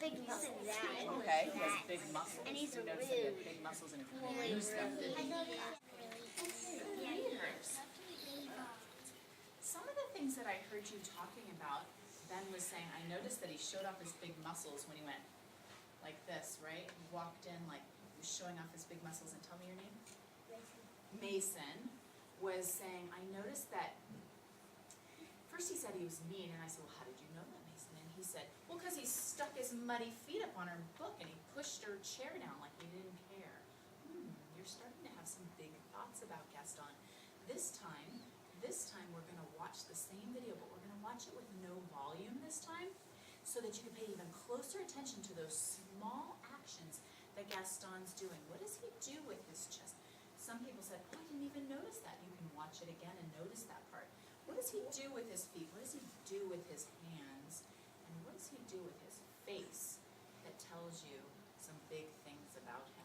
Big muscles. Okay, he has big muscles. And he's you notice that he has big muscles and he used them, didn't he? Some of the things that I heard you talking about, Ben was saying, I noticed that he showed off his big muscles when he went like this, right? He walked in like he was showing off his big muscles. And tell me your name? Mason was saying, I noticed that, first he said he was mean, and I said, well, how did you know that, Mason? And he said, well, because he stuck his muddy feet up on her book and he pushed her chair down like he didn't care. You're starting to have some big thoughts about Gaston. This time we're going to watch the same video, but we're going to watch it with no volume this time so that you can pay even closer attention to those small actions that Gaston's doing. What does he do with his chest? Some people said, oh, I didn't even notice that. You can watch it again and notice that part. What does he do with his feet? What does he do with his hands? And what does he do with his face that tells you some big things about him?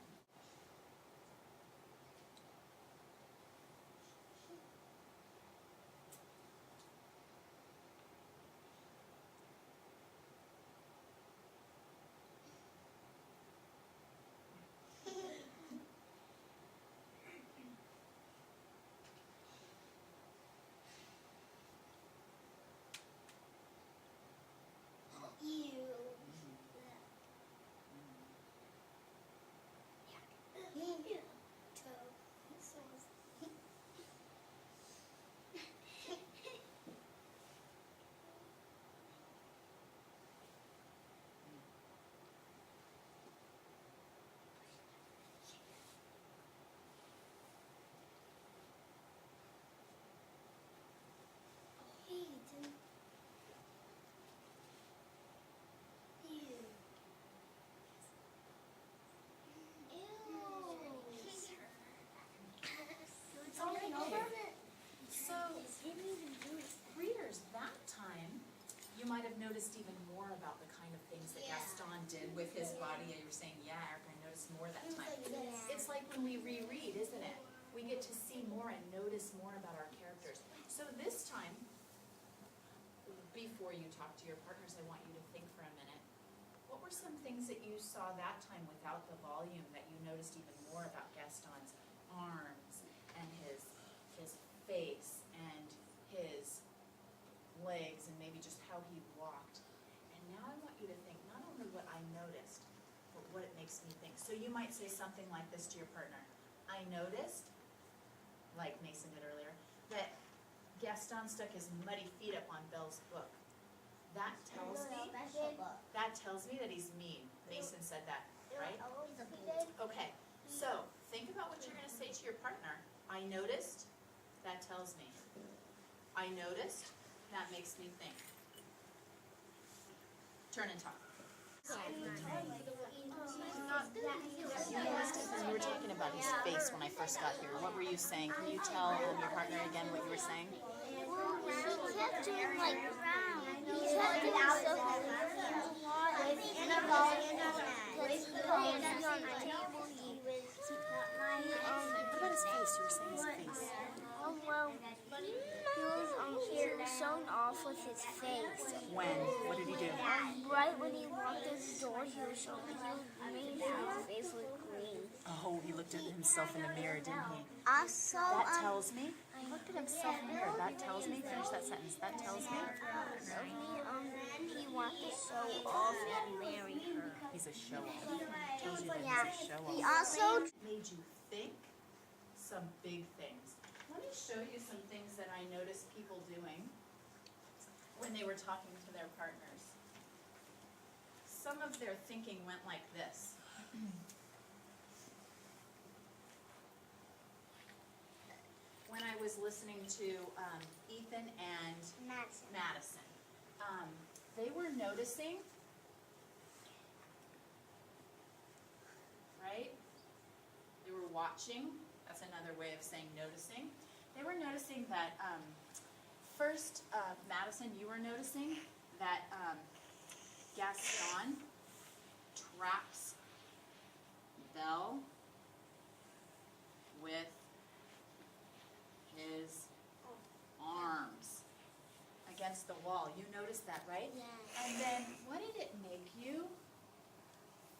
So, readers, that time, you might have noticed even more about the kind of things that Gaston did with his body. You were saying, yeah, Eric, I noticed more that time. It's like when we reread, isn't it? We get to see more and notice more about our characters. So this time, before you talk to your partners, I want you to think for a minute. What were some things that you saw that time without the volume that you noticed even more about Gaston's arms and his face and his legs and maybe just how he walked? And now I want you to think not only what I noticed, but what it makes me think. So you might say something like this to your partner. I noticed, like Mason did earlier, that Gaston stuck his muddy feet up on Belle's book. That tells me that he's mean. Mason said that, right? Okay, so think about what you're going to say to your partner. I noticed, that tells me. I noticed, that makes me think. Turn and talk. You were talking about his face when I first got here. What were you saying? Can you tell your partner again what you were saying? He kept doing like, he kept doing so What about his face? You were saying his face. Well, he was shown off with his face. When? What did he do? Right when he walked in the door, he was making sure his face looked green. Oh, he looked at himself in the mirror, didn't he? Also, That tells me. He looked at himself in the mirror. That tells me. Finish that sentence. That tells me. he wanted to show off and marry her. He's a show-off. Tells you that he's a show-off. He also Made you think some big things. Let me show you some things that I noticed people doing when they were talking to their partners. Some of their thinking went like this. When I was listening to Ethan and Madison, they were noticing, right? They were watching. That's another way of saying noticing. They were noticing that, first, Madison, you were noticing that Gaston traps Belle with his arms against the wall. You noticed that, right? Yeah. And then what did it make you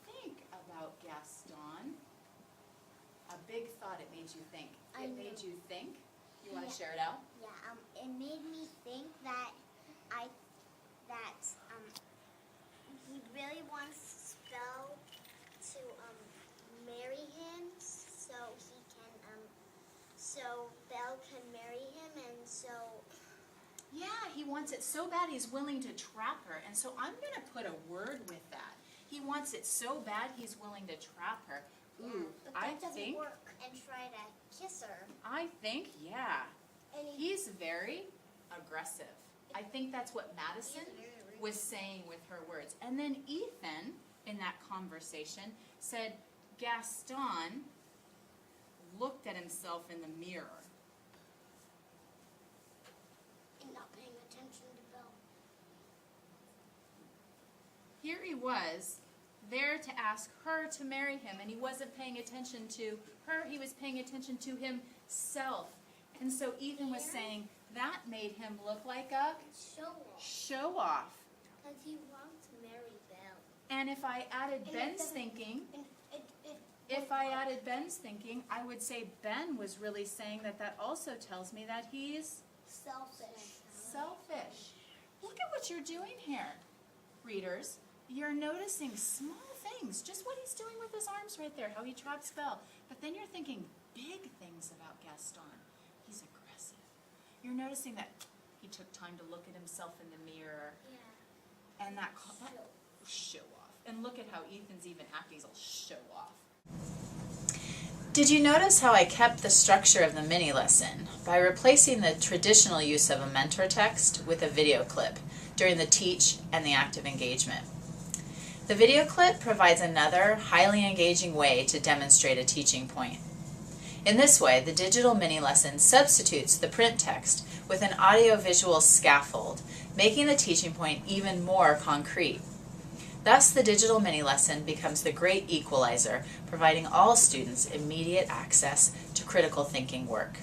think about Gaston? A big thought it made you think. It made you think. You want to share it out? Yeah. It made me think that he really wants Belle to marry him, so Belle can marry him, and so. Yeah, he wants it so bad he's willing to trap her. And so I'm going to put a word with that. He wants it so bad he's willing to trap her. Ooh, But I that doesn't think, work. And try to kiss her. yeah. And He's very aggressive. I think that's what Madison was saying with her words. And then Ethan, in that conversation, said Gaston looked at himself in the mirror. And not paying attention to Belle. Here he was, there to ask her to marry him, and he wasn't paying attention to her, he was paying attention to himself. And so Ethan was saying that made him look like a show off. Because he wants to marry Belle. And if I added Ben's thinking, I would say Ben was really saying that also tells me that he's selfish. Look at what you're doing here, readers. You're noticing small things, just what he's doing with his arms right there, how he traps Belle. But then you're thinking big things about Gaston. He's aggressive. You're noticing that he took time to look at himself in the mirror. Yeah. And that show off. And look at how Ethan's even acting, he's all show off. Did you notice how I kept the structure of the mini lesson by replacing the traditional use of a mentor text with a video clip during the teach and the active engagement? The video clip provides another highly engaging way to demonstrate a teaching point. In this way, the digital mini lesson substitutes the print text with an audio-visual scaffold, making the teaching point even more concrete. Thus, the digital mini lesson becomes the great equalizer, providing all students immediate access to critical thinking work.